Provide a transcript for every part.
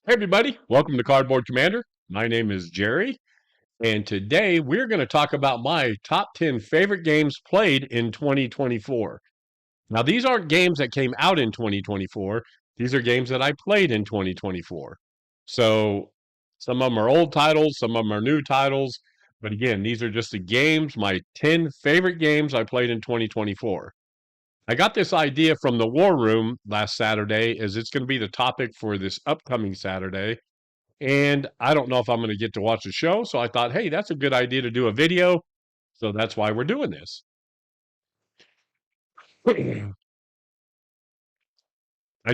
Hey everybody, welcome to Cardboard Commander. My name is Jerry, and today we're going to talk about my top 10 favorite games played in 2024. Now, these aren't games that came out in 2024. These are games that I played in 2024. So, some of them are old titles, some of them are new titles, but again, these are just the games, my 10 favorite games I played in 2024. I got this idea from the War Room last Saturday as it's going to be the topic for this upcoming Saturday. And I don't know if I'm going to get to watch the show. So I thought, hey, that's a good idea to do a video. So that's why we're doing this. I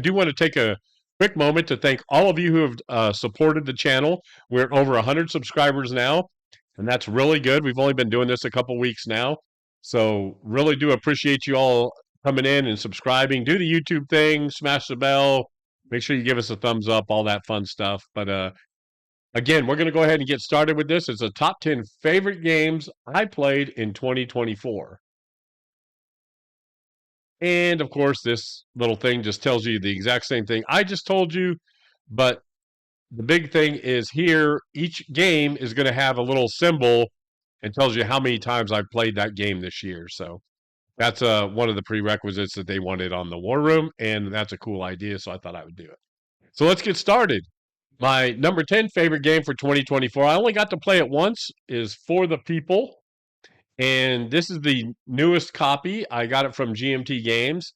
do want to take a quick moment to thank all of you who have supported the channel. We're at over 100 subscribers now, and that's really good. We've only been doing this a couple weeks now. So really do appreciate you all coming in and subscribing. Do the YouTube thing, smash the bell. Make sure you give us a thumbs up, all that fun stuff. But again, we're going to go ahead and get started with this. It's a top 10 favorite games I played in 2024. And of course, this little thing just tells you the exact same thing I just told you. But the big thing is here, each game is going to have a little symbol and tells you how many times I've played that game this year. So that's one of the prerequisites that they wanted on the War Room. And that's a cool idea. So I thought I would do it. So let's get started. My number 10 favorite game for 2024, I only got to play it once, is For the People. And this is the newest copy. I got it from GMT Games.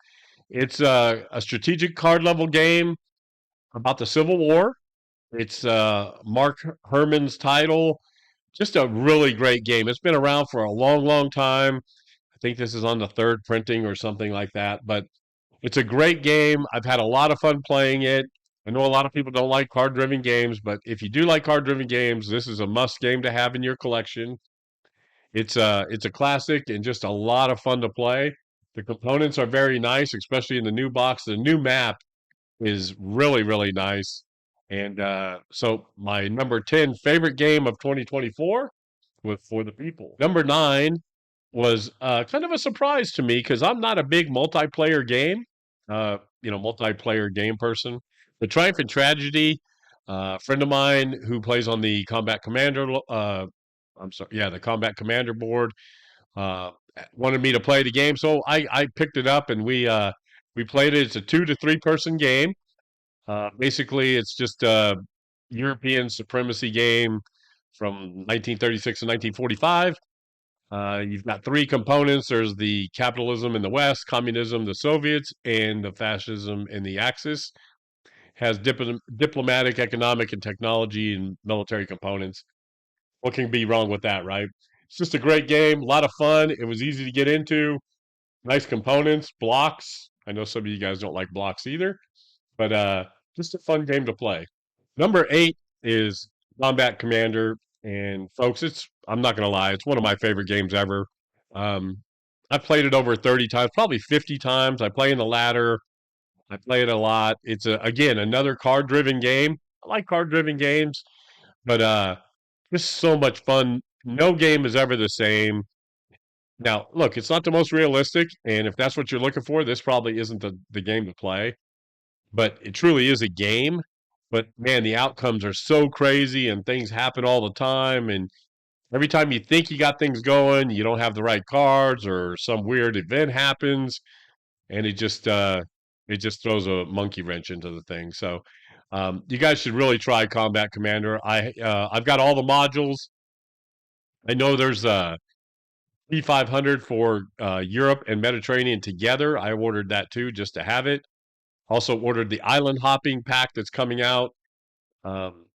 It's a strategic card level game about the Civil War. It's Mark Herman's title. Just a really great game. It's been around for a long, long time. I think this is on the third printing or something like that. But it's a great game. I've had a lot of fun playing it. I know a lot of people don't like card-driven games, but if you do like card-driven games, this is a must game to have in your collection. It's a classic and just a lot of fun to play. The components are very nice, especially in the new box. The new map is really, really nice. And so my number 10 favorite game of 2024 was For the People. Number 9 was kind of a surprise to me because I'm not a big multiplayer game person. The Triumph and Tragedy, a friend of mine who plays on the Combat Commander, I'm sorry, yeah, the Combat Commander board, uh, wanted me to play the game, so I picked it up and we played it. It's a 2 to 3 person game. Basically, it's just a European supremacy game from 1936 to 1945. You've got 3 components. There's the capitalism in the West, communism, the Soviets, and the fascism in the Axis. Has diplomatic, economic, and technology and military components. What can be wrong with that, right? It's just a great game, a lot of fun. It was easy to get into. Nice components, blocks. I know some of you guys don't like blocks either, but just a fun game to play. Number 8 is Combat Commander, and folks, I'm not gonna lie, it's one of my favorite games ever. Um, I've played it over 30 times, probably 50 times. I play in the ladder. I play it a lot. It's again another card-driven game. I like card-driven games, but just so much fun. No game is ever the same. Now, look, it's not the most realistic, and if that's what you're looking for, this probably isn't the game to play. But it truly is a game. But man, the outcomes are so crazy and things happen all the time. And every time you think you got things going, you don't have the right cards or some weird event happens, and it just throws a monkey wrench into the thing. So you guys should really try Combat Commander. I've got all the modules. I know there's P500 for Europe and Mediterranean together. I ordered that too just to have it. Also ordered the island hopping pack that's coming out.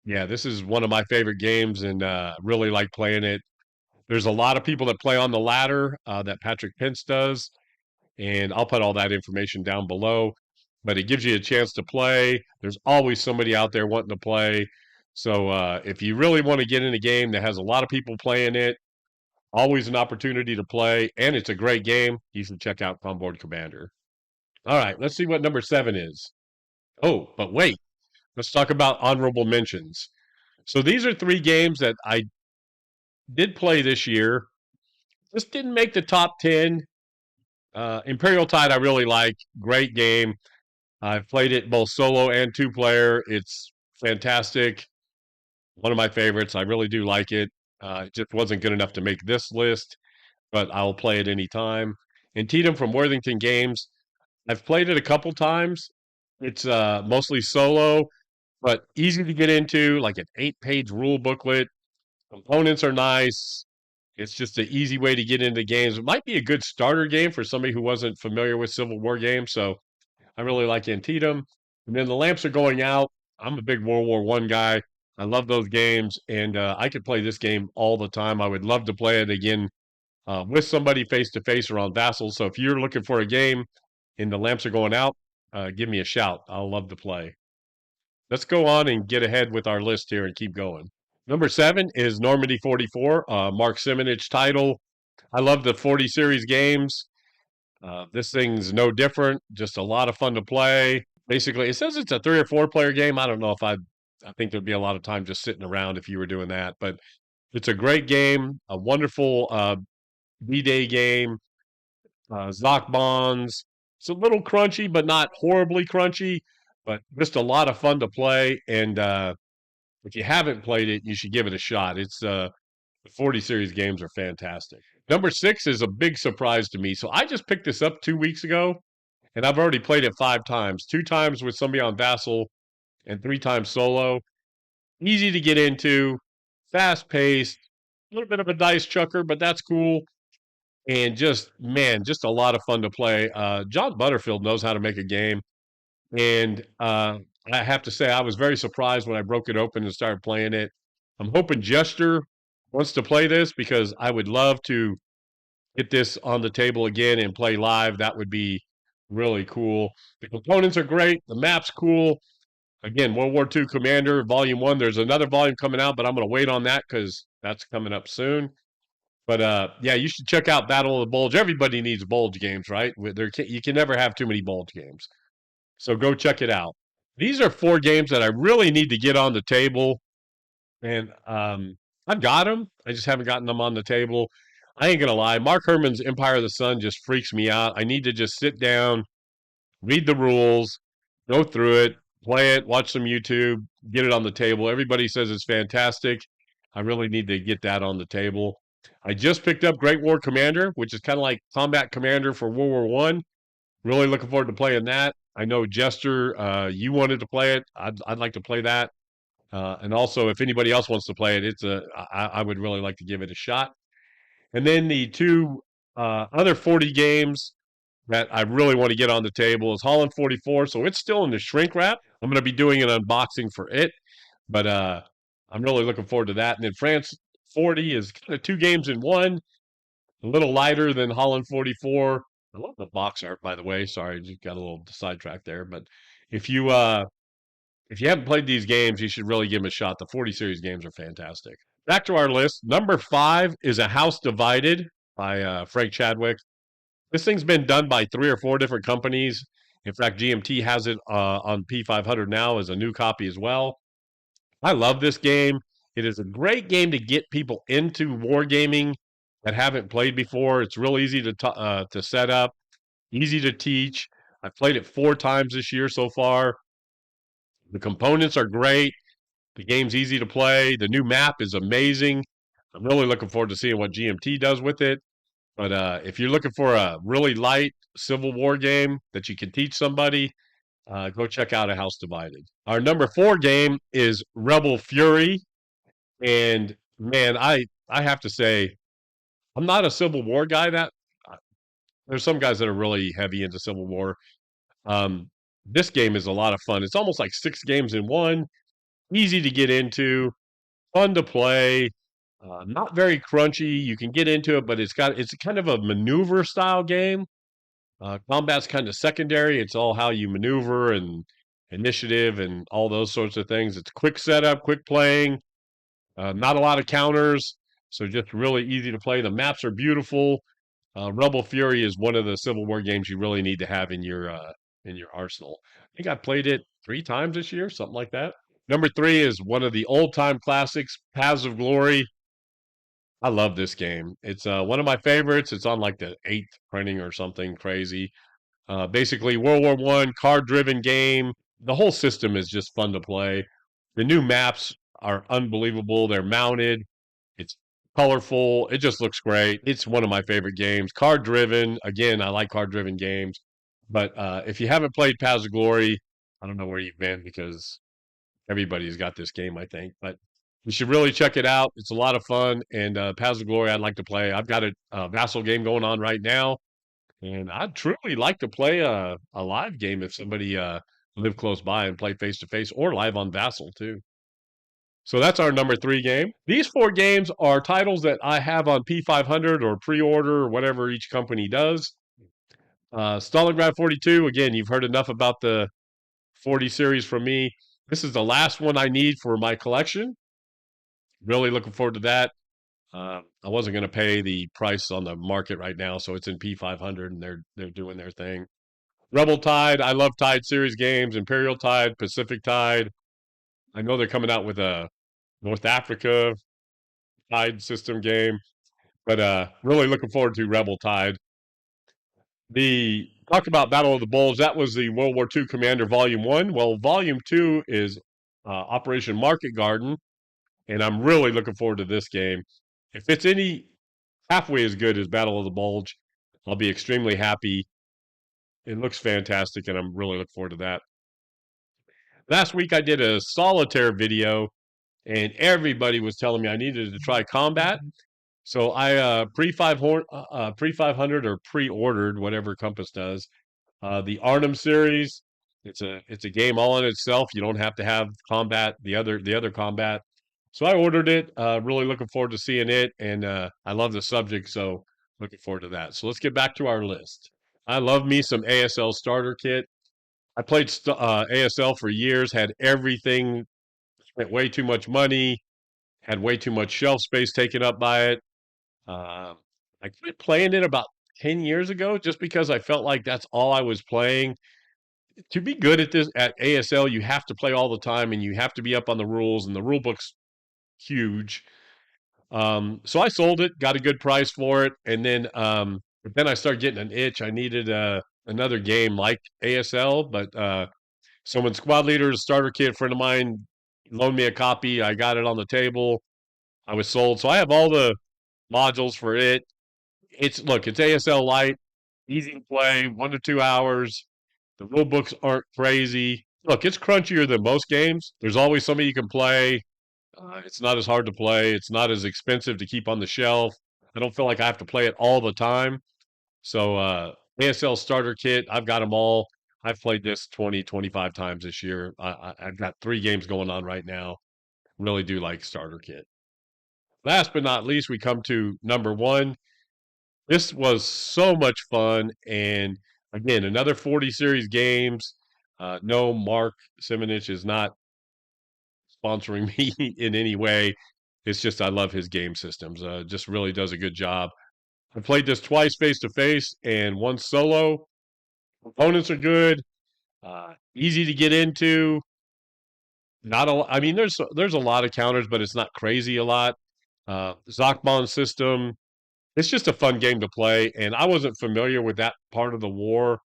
Yeah, this is one of my favorite games and really like playing it. There's a lot of people that play on the ladder that Patrick Pence does, and I'll put all that information down below. But it gives you a chance to play. There's always somebody out there wanting to play. So if you really want to get in a game that has a lot of people playing it, always an opportunity to play, and it's a great game, you should check out Cardboard Commander. All right, let's see what number 7 is. Oh, but wait. Let's talk about honorable mentions. So these are 3 games that I did play this year. Just didn't make the top 10. Imperial Tide, I really like. Great game. I've played it both solo and 2-player. It's fantastic. One of my favorites. I really do like it. It just wasn't good enough to make this list, but I'll play it anytime. Antietam from Worthington Games. I've played it a couple times. It's mostly solo, but easy to get into, like an 8-page rule booklet. Components are nice. It's just an easy way to get into games. It might be a good starter game for somebody who wasn't familiar with Civil War games. So I really like Antietam. And then the lamps are going out. I'm a big World War One guy. I love those games, and I could play this game all the time. I would love to play it again with somebody face to face or on Vassal. So if you're looking for a game and the lamps are going out, give me a shout. I'll love to play. Let's go on and get ahead with our list here and keep going. Number 7 is Normandy 44, Mark Simonich title. I love the 40 series games. This thing's no different, just a lot of fun to play. Basically, it says it's a 3 or 4 player game. I don't know if I think there'd be a lot of time just sitting around if you were doing that, but it's a great game, a wonderful D-Day game. Zoc Bonds. It's a little crunchy, but not horribly crunchy, but just a lot of fun to play. And if you haven't played it, you should give it a shot. It's the 40 series games are fantastic. Number 6 is a big surprise to me. So I just picked this up 2 weeks ago, and I've already played it 5 times. 2 times with somebody on Vassal, and 3 times solo. Easy to get into, fast paced, a little bit of a dice chucker, but that's cool. And just, man, just a lot of fun to play. John Butterfield knows how to make a game. And I have to say, I was very surprised when I broke it open and started playing it. I'm hoping Jester wants to play this because I would love to get this on the table again and play live. That would be really cool. The components are great. The map's cool. Again, World War II Commander, Volume 1. There's another volume coming out, but I'm going to wait on that because that's coming up soon. But yeah, you should check out Battle of the Bulge. Everybody needs Bulge games, right? You can never have too many Bulge games. So go check it out. These are 4 games that I really need to get on the table. And I've got them. I just haven't gotten them on the table. I ain't going to lie. Mark Herman's Empire of the Sun just freaks me out. I need to just sit down, read the rules, go through it, play it, watch some YouTube, get it on the table. Everybody says it's fantastic. I really need to get that on the table. I just picked up Great War Commander, which is kind of like Combat Commander for World War One. Really looking forward to playing that. I know Jester, you wanted to play it. I'd like to play that. And also, if anybody else wants to play it, I would really like to give it a shot. And then the 2 other 40 games that I really want to get on the table is Holland 44. So it's still in the shrink wrap. I'm going to be doing an unboxing for it, but I'm really looking forward to that. And then France 40 is kind of 2 games in one, a little lighter than Holland 44. I love the box art, by the way. Sorry, just got a little sidetracked there. But if you haven't played these games, you should really give them a shot. The 40 series games are fantastic. Back to our list. Number 5 is A House Divided by Frank Chadwick. This thing's been done by 3 or 4 different companies. In fact, GMT has it on P500 now as a new copy as well. I love this game. It is a great game to get people into wargaming that haven't played before. It's real easy to set up, easy to teach. I've played it 4 times this year so far. The components are great. The game's easy to play. The new map is amazing. I'm really looking forward to seeing what GMT does with it. But if you're looking for a really light Civil War game that you can teach somebody, go check out A House Divided. Our number 4 game is Rebel Fury. And man, I have to say, I'm not a Civil War guy. There's some guys that are really heavy into Civil War. This game is a lot of fun. It's almost like 6 games in one. Easy to get into, fun to play. Not very crunchy. You can get into it, but it's kind of a maneuver style game. Combat's kind of secondary. It's all how you maneuver and initiative and all those sorts of things. It's quick setup, quick playing. Not a lot of counters, so just really easy to play. The maps are beautiful. Rebel Fury is one of the Civil War games you really need to have in your arsenal. I think I played it 3 times this year, something like that. Number 3 is one of the old-time classics, Paths of Glory. I love this game. It's one of my favorites. It's on like the 8th printing or something crazy. Basically, World War One card-driven game. The whole system is just fun to play. The new maps are unbelievable. They're mounted. It's colorful. It just looks great. It's one of my favorite games. Card driven. Again, I like card driven games. But if you haven't played Paths of Glory, I don't know where you've been because everybody's got this game, I think. But you should really check it out. It's a lot of fun. And Paths of Glory, I'd like to play. I've got a Vassal game going on right now. And I'd truly like to play a live game if somebody live close by and play face to face or live on Vassal too. So that's our number 3 game. These 4 games are titles that I have on P500 or pre-order or whatever each company does. Stalingrad 42, again, you've heard enough about the 40 series from me. This is the last one I need for my collection. Really looking forward to that. I wasn't going to pay the price on the market right now, so it's in P500 and they're doing their thing. Rebel Tide, I love Tide series games. Imperial Tide, Pacific Tide. I know they're coming out with a North Africa Tide system game, but really looking forward to Rebel Tide. The talk about Battle of the Bulge, that was the World War II Commander Volume 1. Well, Volume 2 is Operation Market Garden, and I'm really looking forward to this game. If it's any halfway as good as Battle of the Bulge, I'll be extremely happy. It looks fantastic, and I'm really looking forward to that. Last week I did a solitaire video, and everybody was telling me I needed to try combat. So I pre-500 or pre-ordered, whatever Compass does, the Arnhem series. It's a game all in itself. You don't have to have combat, the other combat. So I ordered it. Really looking forward to seeing it, and I love the subject, so looking forward to that. So let's get back to our list. I love me some ASL starter kit. I played ASL for years, had everything, spent way too much money, had way too much shelf space taken up by it. I quit playing it about 10 years ago just because I felt like that's all I was playing. To be good at this at ASL, you have to play all the time and you have to be up on the rules, and the rule book's huge. So I sold it, got a good price for it, and then I started getting an itch. I needed another game like ASL, but so when Squad Leader, starter kit, friend of mine loaned me a copy. I got it on the table. I was sold. So I have all the modules for it. It's ASL light, easy to play, 1 to 2 hours. The rule books aren't crazy. Look, it's crunchier than most games. There's always somebody you can play. It's not as hard to play. It's not as expensive to keep on the shelf. I don't feel like I have to play it all the time. So ASL starter kit, I've got them all. I've played this 20, 25 times this year. I've got 3 games going on right now. Really do like starter kit. Last but not least, we come to number 1. This was so much fun, and again, another 40 series games. No, Mark Simonich is not sponsoring me in any way. It's just I love his game systems. Just really does a good job. I played this twice face to face and once solo. Components are good, easy to get into. Not a, I mean, there's a lot of counters, but it's not crazy a lot. Zachbon system. It's just a fun game to play, and I wasn't familiar with that part of the war,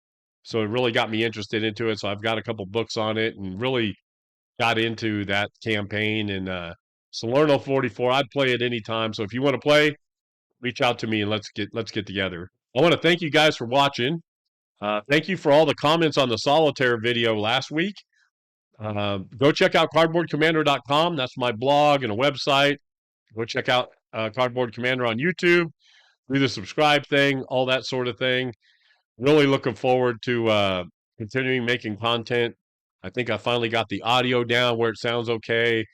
so it really got me interested into it. So I've got a couple books on it, and really got into that campaign. And Salerno 44, I'd play it anytime. So if you want to play, reach out to me and let's get together. I want to thank you guys for watching. Thank you for all the comments on the solitaire video last week. Go check out cardboardcommander.com. That's my blog and a website. Go check out Cardboard Commander on YouTube. Do the subscribe thing, all that sort of thing. Really looking forward to continuing making content. I think I finally got the audio down where it sounds okay.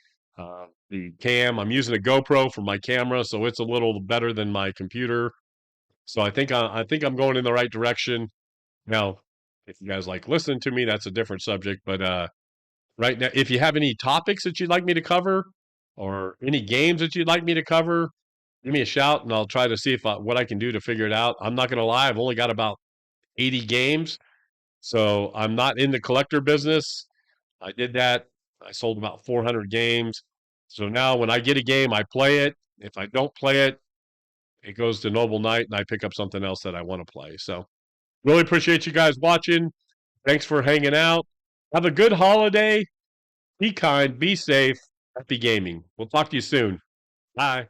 The cam, I'm using a GoPro for my camera, so it's a little better than my computer. So I think I'm going in the right direction. Now, if you guys like listening to me, that's a different subject. But right now, if you have any topics that you'd like me to cover, or any games that you'd like me to cover, give me a shout, and I'll try to see what I can do to figure it out. I'm not going to lie, I've only got about 80 games, so I'm not in the collector business. I did that. I sold about 400 games. So now when I get a game, I play it. If I don't play it, it goes to Noble Knight, and I pick up something else that I want to play. So really appreciate you guys watching. Thanks for hanging out. Have a good holiday. Be kind, be safe, happy gaming. We'll talk to you soon. Bye.